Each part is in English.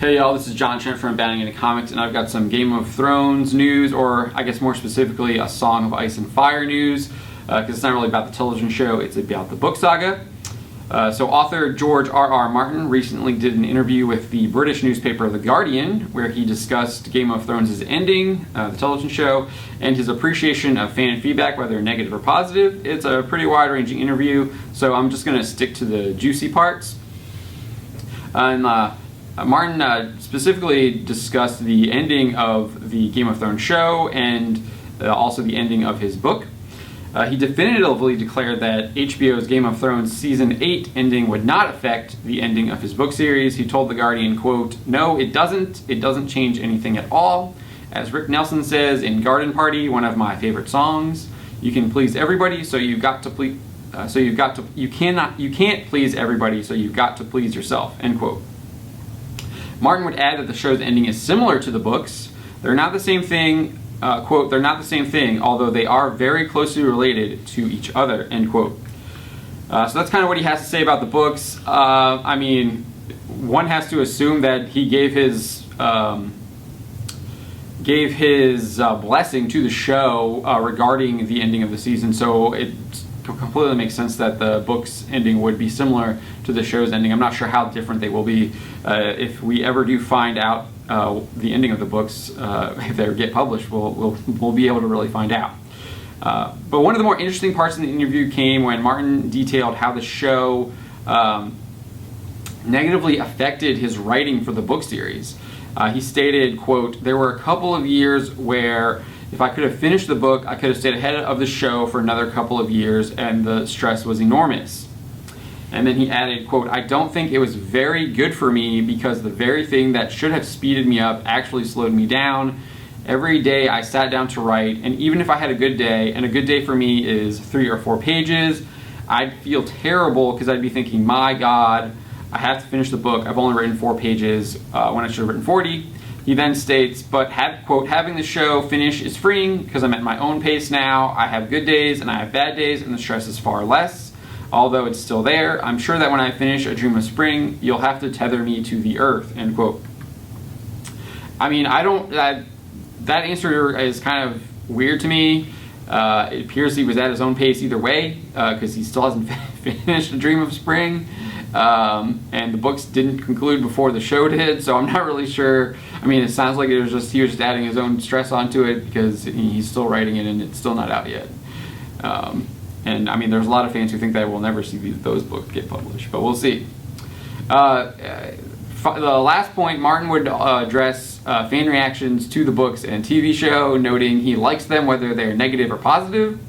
Hey y'all, this is John Trent from Bounding Into Comics, and I've got some Game of Thrones news, or I guess more specifically, a Song of Ice and Fire news, because it's not really about the television show, it's about the book saga. So author George R.R. Martin recently did an interview with the British newspaper The Guardian, where he discussed Game of Thrones' ending, the television show, and his appreciation of fan feedback, whether negative or positive. It's a pretty wide-ranging interview, so I'm just going to stick to the juicy parts. Martin specifically discussed the ending of the Game of Thrones show and also the ending of his book. He definitively declared that HBO's Game of Thrones Season 8 ending would not affect the ending of his book series. He told The Guardian, quote, "No, it doesn't. It doesn't change anything at all. As Rick Nelson says in Garden Party, one of my favorite songs, you can please everybody, so you've got to please, you can't please everybody, so you've got to please yourself," end quote. Martin would add that the show's ending is similar to the books. They're not the same thing, quote, "they're not the same thing, although they are very closely related to each other," end quote. So that's kind of what he has to say about the books. I mean, one has to assume that he gave his blessing to the show regarding the ending of the season, so it completely makes sense that the book's ending would be similar to the show's ending. I'm not sure how different they will be. If we ever do find out the ending of the books, if they get published, we'll be able to really find out. But one of the more interesting parts of the interview came when Martin detailed how the show negatively affected his writing for the book series. He stated, quote, "There were a couple of years where if I could have finished the book, I could have stayed ahead of the show for another couple of years, and the stress was enormous." And then he added, quote, "I don't think it was very good for me because the very thing that should have speeded me up actually slowed me down. Every day I sat down to write, and even if I had a good day, and a good day for me is 3 or 4 pages, I'd feel terrible because I'd be thinking, my God, I have to finish the book. I've only written 4 pages when I should have written 40. He then states, "But quote, having the show finish is freeing because I'm at my own pace now. I have good days and I have bad days, and the stress is far less. Although it's still there, I'm sure that when I finish A Dream of Spring, you'll have to tether me to the earth," end quote. I mean, that answer is kind of weird to me. It appears he was at his own pace either way, because he still hasn't finished A Dream of Spring. And the books didn't conclude before the show did, so I'm not really sure. I mean, it sounds like he was just adding his own stress onto it because he's still writing it and it's still not out yet. And I mean, there's a lot of fans who think that we'll never see those books get published, but we'll see. The last point, Martin would address fan reactions to the books and TV show, noting he likes them whether they're negative or positive.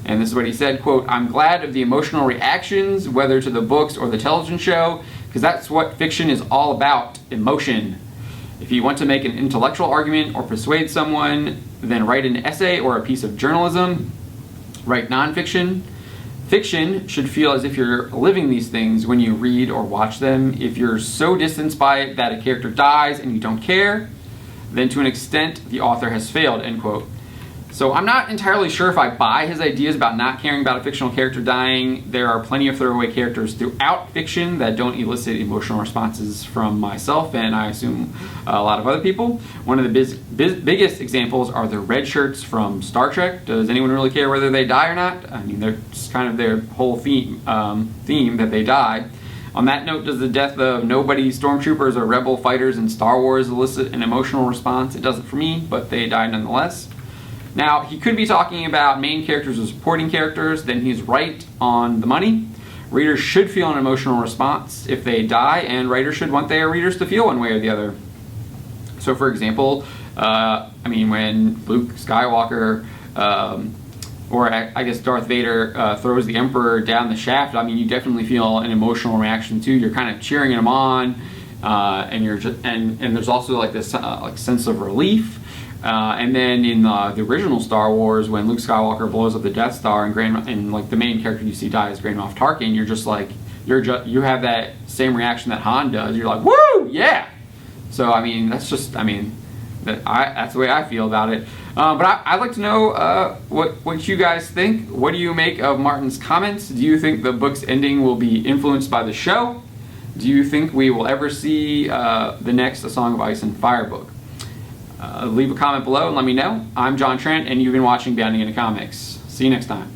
And this is what he said, quote, "I'm glad of the emotional reactions, whether to the books or the television show, because that's what fiction is all about, emotion. If you want to make an intellectual argument or persuade someone, then write an essay or a piece of journalism. Write nonfiction. Fiction should feel as if you're living these things when you read or watch them. If you're so distanced by it that a character dies and you don't care, then to an extent the author has failed," end quote. So I'm not entirely sure if I buy his ideas about not caring about a fictional character dying. There are plenty of throwaway characters throughout fiction that don't elicit emotional responses from myself, and I assume a lot of other people. One of the biggest examples are the red shirts from Star Trek. Does anyone really care whether they die or not? I mean, they're just kind of their whole theme that they die. On that note, does the death of nobody stormtroopers or rebel fighters in Star Wars elicit an emotional response? It doesn't for me, but they die nonetheless. Now, he could be talking about main characters or supporting characters, then he's right on the money. Readers should feel an emotional response if they die, and writers should want their readers to feel one way or the other. So, for example, when Luke Skywalker, or I guess Darth Vader, throws the Emperor down the shaft, I mean, you definitely feel an emotional reaction too. You're kind of cheering him on, and there's also like this sense of relief. And then in the original Star Wars, when Luke Skywalker blows up the Death Star and like the main character you see die is Grand Moff Tarkin, you're just like you have that same reaction that Han does. You're like, woo, yeah. So I mean, that's the way I feel about it. But I'd like to know what you guys think. What do you make of Martin's comments? Do you think the book's ending will be influenced by the show? Do you think we will ever see the next A Song of Ice and Fire book? Leave a comment below and let me know. I'm John Trent, and you've been watching Bounding into Comics. See you next time.